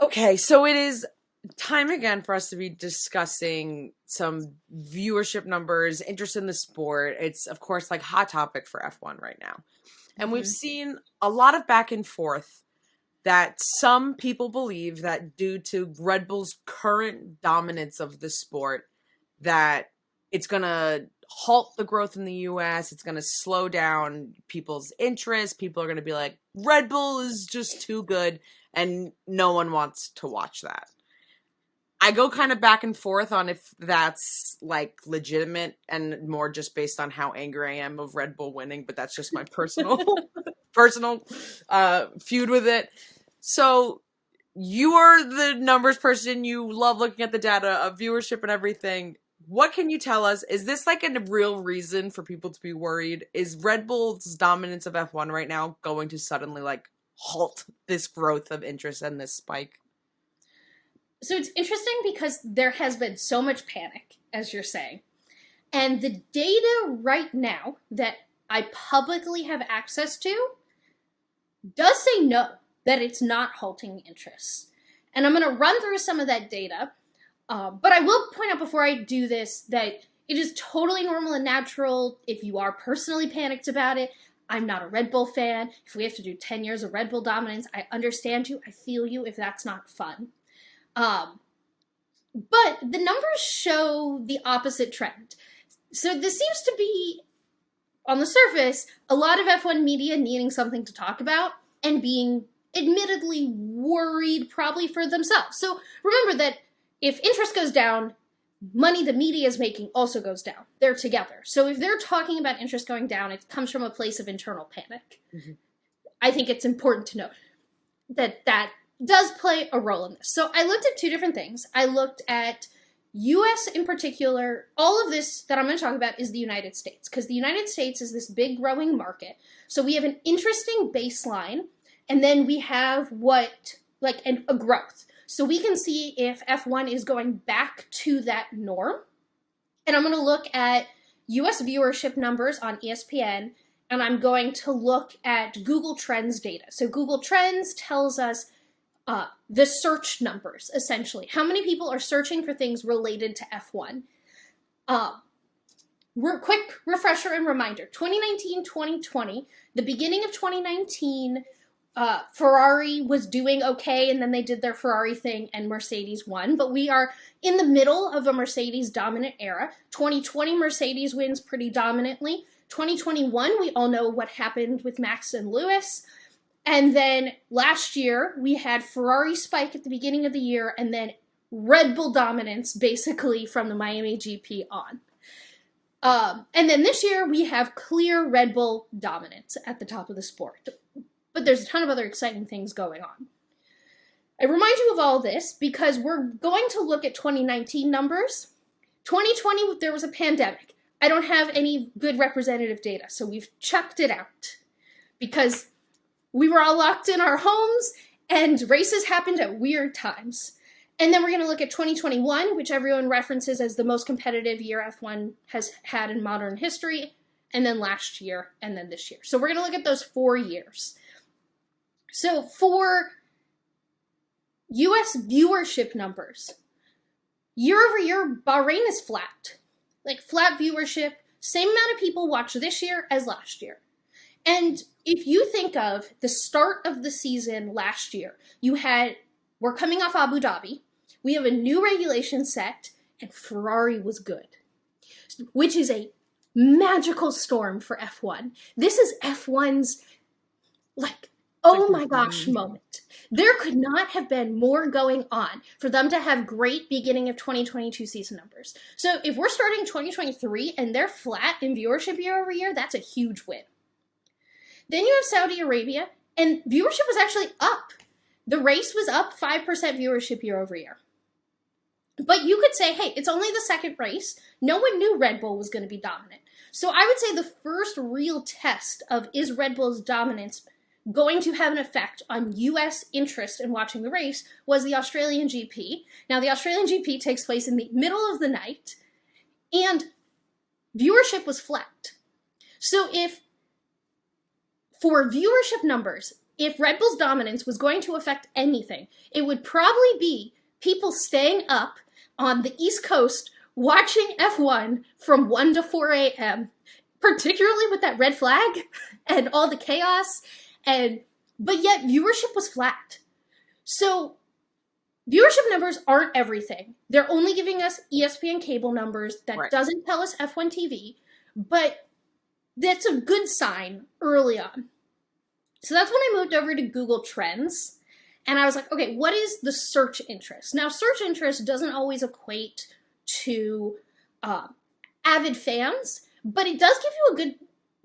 Okay, so it is time again for us to be discussing some viewership numbers, interest in the sport. It's, of course, like hot topic for F1 right now. And we've seen a lot of back and forth that some people believe that due to Red Bull's current dominance of the sport, that it's going to halt the growth in the US. It's going to slow down people's interest. People are going to be like, Red Bull is just too good, and no one wants to watch that. I go kind of back and forth on if that's like legitimate and more just based on how angry I am of Red Bull winning, but that's just my personal feud with it. So you are the numbers person. You love looking at the data of viewership and everything. What can you tell us? Is this like a real reason for people to be worried? Is Red Bull's dominance of F1 right now going to suddenly like halt this growth of interest and this spike? So it's interesting because there has been so much panic, as you're saying. And the data right now that I publicly have access to does say no, that it's not halting interest. And I'm going to run through some of that data. But I will point out before I do this that it is totally normal and natural if you are personally panicked about it. I'm not a Red Bull fan. If we have to do 10 years of Red Bull dominance, I understand you. I feel you if that's not fun. But the numbers show the opposite trend. So this seems to be, on the surface, a lot of F1 media needing something to talk about and being admittedly worried probably for themselves. So remember that if interest goes down, money the media is making also goes down. They're together. So if they're talking about interest going down, it comes from a place of internal panic. Mm-hmm. I think it's important to note that does play a role in this. So I looked at two different things. I looked at US in particular. All of this that I'm going to talk about is the United States, because the United States is this big growing market. So we have an interesting baseline, and then we have a growth. So we can see if F1 is going back to that norm. And I'm going to look at US viewership numbers on ESPN, and I'm going to look at Google Trends data. So Google Trends tells us the search numbers, essentially. How many people are searching for things related to F1? Quick refresher and reminder. 2019, 2020, the beginning of 2019, Ferrari was doing okay, and then they did their Ferrari thing, and Mercedes won. But we are in the middle of a Mercedes dominant era. 2020, Mercedes wins pretty dominantly. 2021, we all know what happened with Max and Lewis. And then last year, we had Ferrari spike at the beginning of the year, and then Red Bull dominance, basically, from the Miami GP on. And then this year, we have clear Red Bull dominance at the top of the sport. But there's a ton of other exciting things going on. I remind you of all this because we're going to look at 2019 numbers. 2020, there was a pandemic. I don't have any good representative data, so we've chucked it out because we were all locked in our homes, and races happened at weird times. And then we're going to look at 2021, which everyone references as the most competitive year F1 has had in modern history, and then last year, and then this year. So we're going to look at those 4 years. So for US viewership numbers, year over year, Bahrain is flat. Like flat viewership, same amount of people watch this year as last year. And if you think of the start of the season last year, we're coming off Abu Dhabi, we have a new regulation set, and Ferrari was good, which is a magical storm for F1. This is F1's, oh my gosh moment. There could not have been more going on for them to have great beginning of 2022 season numbers. So if we're starting 2023 and they're flat in viewership year over year, that's a huge win. Then you have Saudi Arabia, and viewership was actually up. The race was up 5% viewership year over year. But you could say, hey, it's only the second race. No one knew Red Bull was going to be dominant. So I would say the first real test of is Red Bull's dominance going to have an effect on US interest in watching the race was the Australian GP. Now, the Australian GP takes place in the middle of the night, and viewership was flat. So if for viewership numbers, if Red Bull's dominance was going to affect anything, it would probably be people staying up on the East Coast watching F1 from 1 to 4 a.m., particularly with that red flag and all the chaos. But yet viewership was flat. So viewership numbers aren't everything. They're only giving us ESPN cable numbers. That doesn't tell us F1 TV, but that's a good sign early on. So that's when I moved over to Google Trends, and I was like, okay, what is the search interest? Now, search interest doesn't always equate to avid fans, but it does give you a good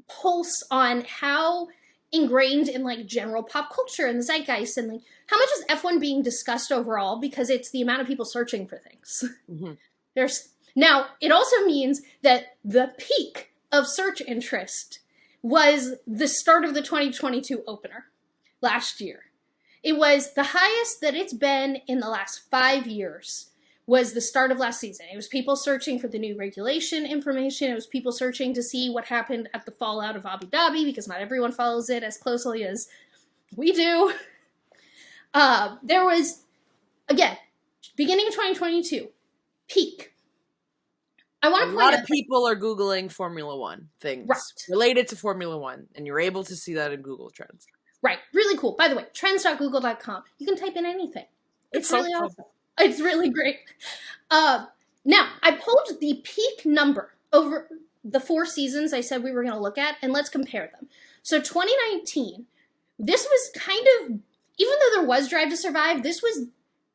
pulse on how ingrained in like general pop culture and the zeitgeist, and like how much is F1 being discussed overall, because it's the amount of people searching for things. Mm-hmm. Now, it also means that the peak of search interest was the start of the 2022 opener last year. It was the highest that it's been in the last 5 years, was the start of last season. It was people searching for the new regulation information. It was people searching to see what happened at the fallout of Abu Dhabi, because not everyone follows it as closely as we do. There was, again, beginning of 2022, peak. I want to point out, a lot of people are Googling Formula One things related to Formula One, and you're able to see that in Google Trends. Right. Really cool. By the way, trends.google.com. You can type in anything. It's really awesome. It's really great. Now, I pulled the peak number over the 4 seasons I said we were going to look at, and let's compare them. So 2019, this was kind of, even though there was Drive to Survive, this was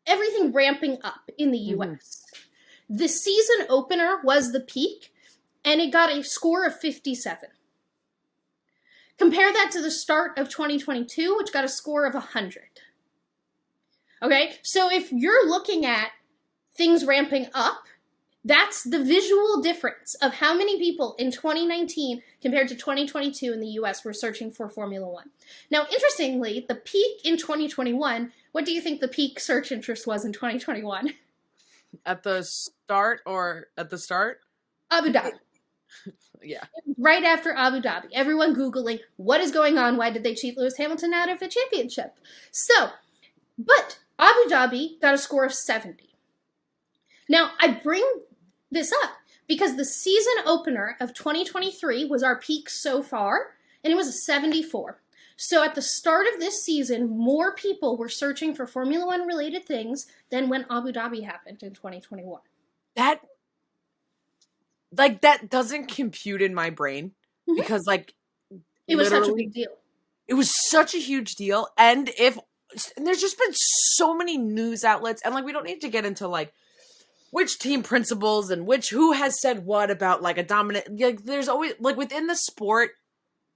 everything ramping up in the U.S. The season opener was the peak, and it got a score of 57. Compare that to the start of 2022, which got a score of 100. Okay, so if you're looking at things ramping up, that's the visual difference of how many people in 2019 compared to 2022 in the US were searching for Formula One. Now, interestingly, the peak in 2021, what do you think the peak search interest was in 2021? At the start or at the start? Abu Dhabi. Yeah. Right after Abu Dhabi. Everyone Googling, what is going on? Why did they cheat Lewis Hamilton out of the championship? So, but Abu Dhabi got a score of 70. Now, I bring this up because the season opener of 2023 was our peak so far, and it was a 74. So at the start of this season, more people were searching for Formula One related things than when Abu Dhabi happened in 2021. That doesn't compute in my brain, because it was such a big deal. It was such a huge deal. And there's just been so many news outlets, and we don't need to get into which team principals and who has said what about a dominant, there's always within the sport,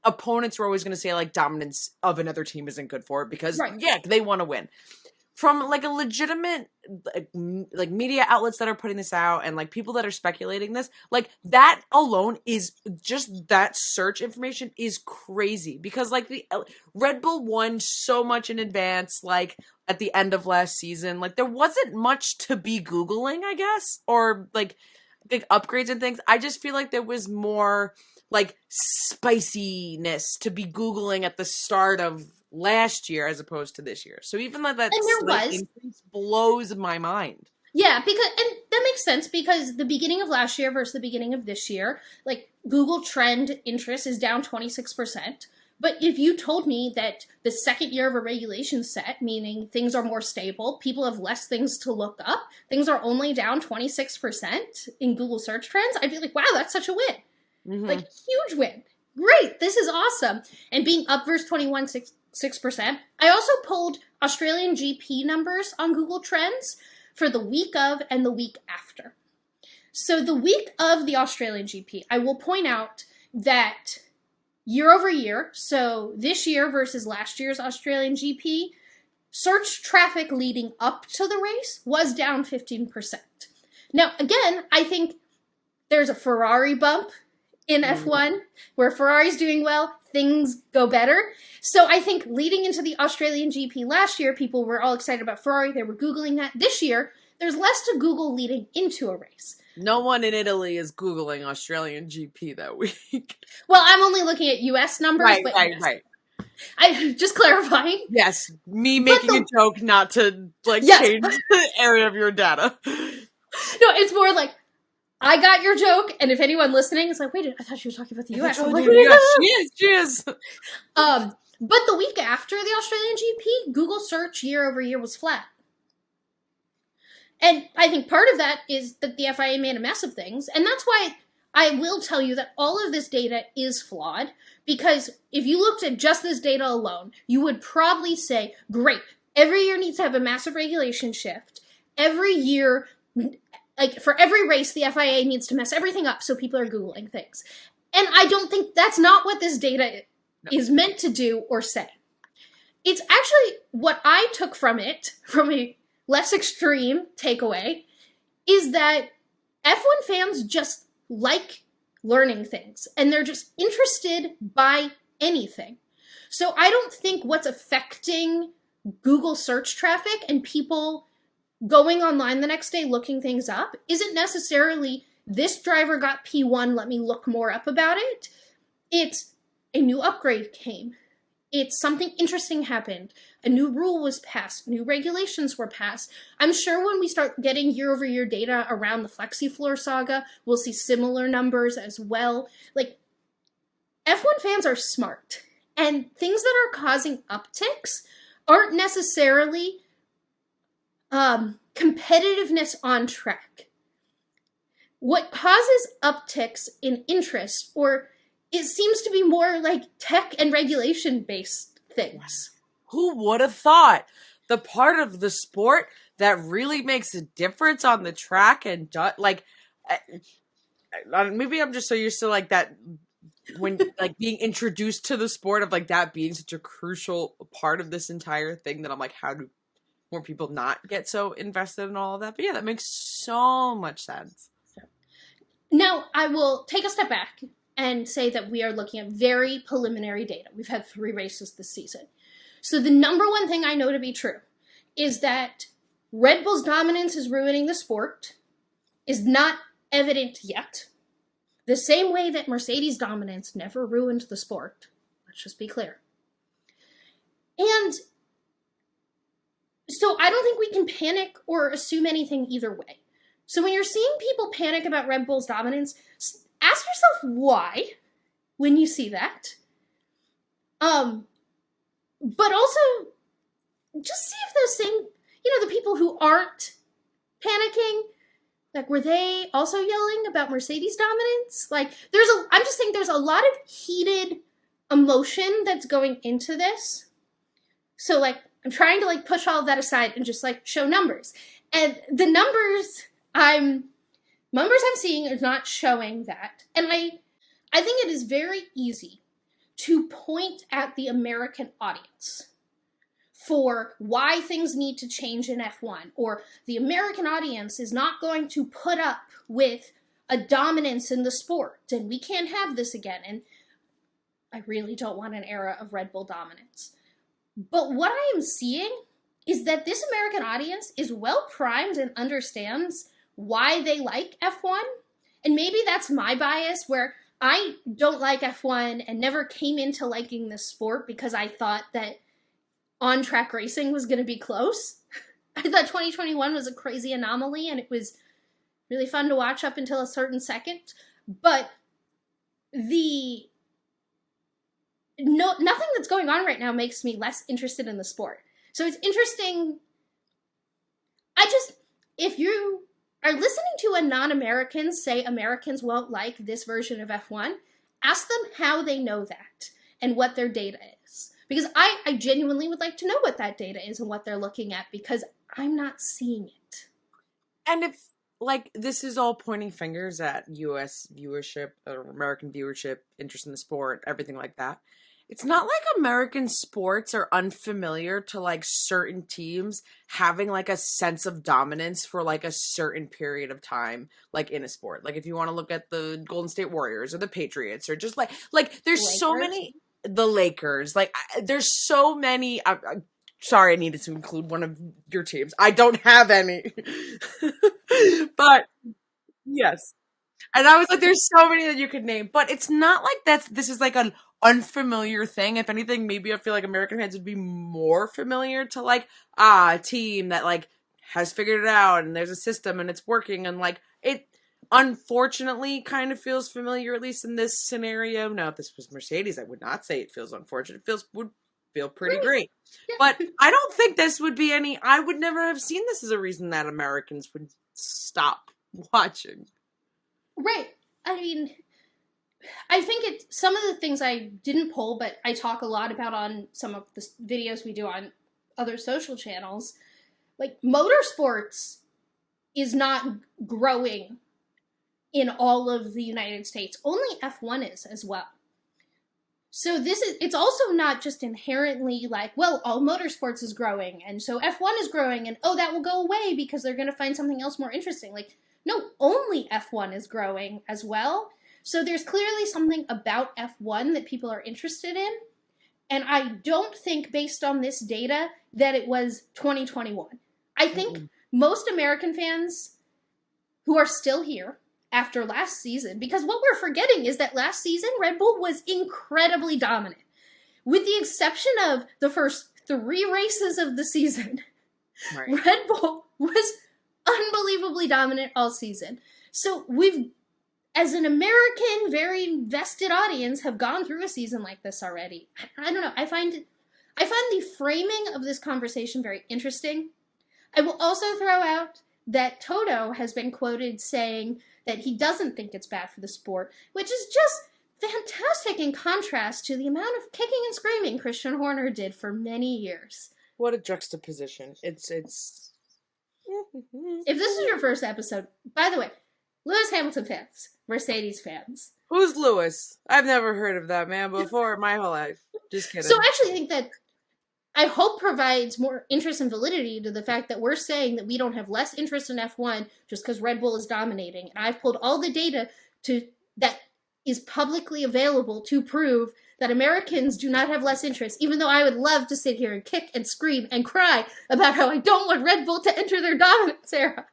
opponents are always going to say dominance of another team isn't good for it, because they want to win. From a legitimate media outlets that are putting this out, and people that are speculating this, that alone is just, that search information is crazy, because the Red Bull won so much in advance, at the end of last season, there wasn't much to be Googling, I guess, or upgrades and things. I just feel like there was more spiciness to be Googling at the start of last year as opposed to this year. So even though that increase blows my mind. Yeah, and that makes sense, because the beginning of last year versus the beginning of this year, Google trend interest is down 26%. But if you told me that the second year of a regulation set, meaning things are more stable, people have less things to look up, things are only down 26% in Google search trends, I'd be like, wow, that's such a win. Mm-hmm. Huge win. Great, this is awesome. And being up versus 6%. I also pulled Australian GP numbers on Google Trends for the week of and the week after. So the week of the Australian GP, I will point out that year over year, so this year versus last year's Australian GP, search traffic leading up to the race was down 15%. Now, again, I think there's a Ferrari bump in F1 where Ferrari's doing well, things go better. So I think leading into the Australian GP last year, people were all excited about Ferrari. They were Googling that. This year, there's less to Google leading into a race. No one in Italy is Googling Australian GP that week. Well, I'm only looking at US numbers. Right. I just clarifying. Yes, me making a joke not to like Yes. change the area of your data. No, it's more like, I got your joke, and if anyone listening is like, wait, I thought she was talking about the US. I'm like, yes, she is. But the week after the Australian GP, Google search year over year was flat. And I think part of that is that the FIA made a mess of things, and that's why I will tell you that all of this data is flawed, because if you looked at just this data alone, you would probably say, great, every year needs to have a massive regulation shift. Every year, like for every race, the FIA needs to mess everything up so people are Googling things. And I don't think that's not what this data is meant to do or say. It's actually what I took from it, from a less extreme takeaway, is that F1 fans just like learning things, and they're just interested by anything. So I don't think what's affecting Google search traffic and people going online the next day looking things up isn't necessarily, this driver got P1, let me look more up about it. It's a new upgrade came. It's something interesting happened. A new rule was passed. New regulations were passed. I'm sure when we start getting year-over-year data around the FlexiFloor saga, we'll see similar numbers as well. Like, F1 fans are smart. And things that are causing upticks aren't necessarily competitiveness on track. What causes upticks in interest, or it seems to be more like tech and regulation-based things. Who would have thought the part of the sport that really makes a difference on the track and like, maybe I'm just so used to like that when like being introduced to the sport of like that being such a crucial part of this entire thing that I'm like, how do more people not get so invested in all of that? But yeah, that makes so much sense. Now, I will take a step back and say that we are looking at very preliminary data. We've had 3 races this season. So the number one thing I know to be true is that Red Bull's dominance is ruining the sport is not evident yet. The same way that Mercedes' dominance never ruined the sport. Let's just be clear. And so I don't think we can panic or assume anything either way. So when you're seeing people panic about Red Bull's dominance, ask yourself why when you see that. But also, just see if those same, the people who aren't panicking, like, were they also yelling about Mercedes dominance? Like, I'm just saying there's a lot of heated emotion that's going into this. So, like, I'm trying to, like, push all of that aside and just, like, show numbers. And the numbers I'm seeing are not showing that. And I think it is very easy to point at the American audience for why things need to change in F1, or the American audience is not going to put up with a dominance in the sport, and we can't have this again, and I really don't want an era of Red Bull dominance. But what I am seeing is that this American audience is well primed and understands why they like F1, and maybe that's my bias, where I don't like F1 and never came into liking this sport because I thought that on-track racing was going to be close. I thought 2021 was a crazy anomaly, and it was really fun to watch up until a certain second. But nothing that's going on right now makes me less interested in the sport. So it's interesting. If you are listening to a non-American say Americans won't like this version of F1, ask them how they know that and what their data is. Because I genuinely would like to know what that data is and what they're looking at, because I'm not seeing it. And if, like, this is all pointing fingers at US viewership, or American viewership, interest in the sport, everything like that, it's not like American sports are unfamiliar to, like, certain teams having, like, a sense of dominance for, like, a certain period of time, like, in a sport. Like, if you want to look at the Golden State Warriors or the Patriots, or just, like there's Lakers. so many... The Lakers, like, there's so many. Sorry, I needed to include one of your teams. I don't have any, but yes. And I was like, there's so many that you could name, but it's not like this is like an unfamiliar thing. If anything, maybe I feel like American fans would be more familiar to like, a team that like has figured it out and there's a system and it's working, and like it unfortunately kind of feels familiar, at least in this scenario. Now, if this was Mercedes, I would not say it feels unfortunate. Would feel pretty great. But I don't think this would be I would never have seen this as a reason that Americans would stop watching. Right. I mean, I think some of the things I didn't pull, but I talk a lot about on some of the videos we do on other social channels, like motorsports is not growing in all of the United States. Only F1 is as well. So it's also not just inherently like, well, all motorsports is growing, and so F1 is growing, and oh, that will go away because they're going to find something else more interesting. Like, no, only F1 is growing as well. So there's clearly something about F1 that people are interested in, and I don't think, based on this data, that it was 2021. I think most American fans who are still here after last season, because what we're forgetting is that last season, Red Bull was incredibly dominant. With the exception of the first 3 races of the season, right. Red Bull was unbelievably dominant all season. So we've, as an American, very vested audience, have gone through a season like this already. I don't know. I find the framing of this conversation very interesting. I will also throw out that Toto has been quoted saying that he doesn't think it's bad for the sport, which is just fantastic in contrast to the amount of kicking and screaming Christian Horner did for many years. What a juxtaposition. It's If this is your first episode, by the way, Lewis Hamilton fans, Mercedes fans. Who's Lewis? I've never heard of that man before in my whole life. Just kidding. So I actually think that I hope provides more interest and validity to the fact that we're saying that we don't have less interest in F1 just because Red Bull is dominating. And I've pulled all the data that is publicly available to prove that Americans do not have less interest, even though I would love to sit here and kick and scream and cry about how I don't want Red Bull to enter their dominance era.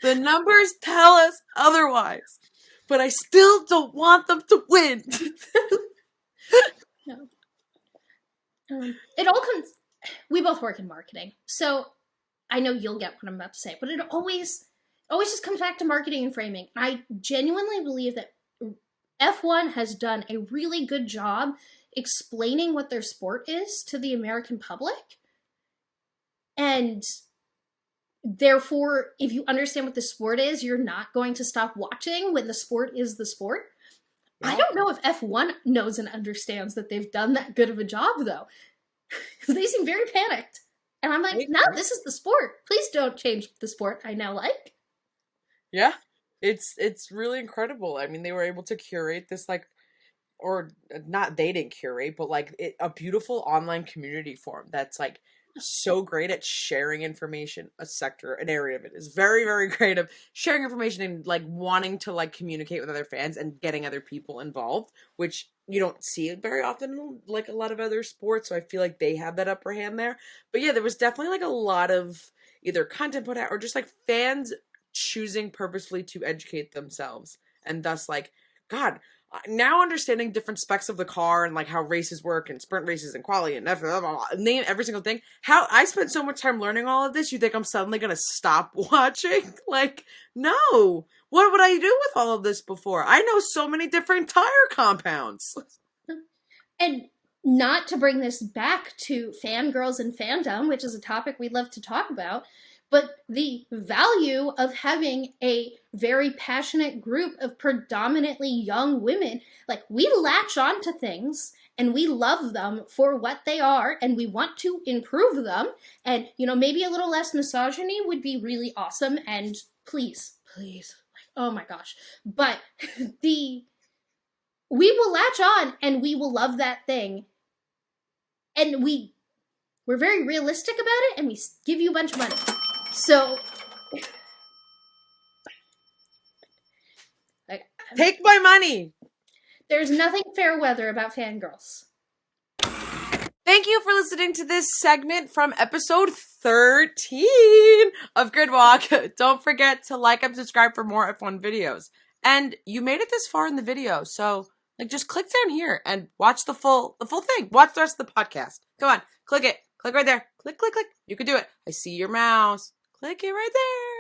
The numbers tell us otherwise, but I still don't want them to win. No. It all comes. We both work in marketing, so I know you'll get what I'm about to say. But it always just comes back to marketing and framing. I genuinely believe that F1 has done a really good job explaining what their sport is to the American public, and therefore, if you understand what the sport is, you're not going to stop watching when the sport is the sport. I don't know if F1 knows and understands that they've done that good of a job, though. Because they seem very panicked. And I'm like, no, this is the sport. Please don't change the sport I now like. Yeah, it's really incredible. I mean, they were able to curate this, like, or not they didn't curate, but like a beautiful online community forum that's like so great at sharing information. An area of it is very, very great of sharing information and like wanting to like communicate with other fans and getting other people involved, which you don't see it very often in like a lot of other sports. So I feel like they have that upper hand there. But yeah, there was definitely like a lot of either content put out or just like fans choosing purposefully to educate themselves, and thus like, God, now understanding different specs of the car and like how races work and sprint races and quali and name every single thing. How I spent so much time learning all of this, you think I'm suddenly going to stop watching? Like, no. What would I do with all of this before? I know so many different tire compounds. And not to bring this back to fangirls and fandom, which is a topic we'd love to talk about, but the value of having a very passionate group of predominantly young women. Like, we latch on to things and we love them for what they are and we want to improve them. And, you know, maybe a little less misogyny would be really awesome. And please, like, oh my gosh. But we will latch on and we will love that thing. And we're very realistic about it and we give you a bunch of money. So, like, take my money. There's nothing fair weather about fangirls. Thank you for listening to this segment from episode 13 of Gridwalk. Don't forget to like and subscribe for more F1 videos. And you made it this far in the video, so Like, just click down here and watch the full thing. Watch the rest of the podcast. Come on, click it. Click right there. Click, click, click. You can do it. I see your mouse. Click it right there.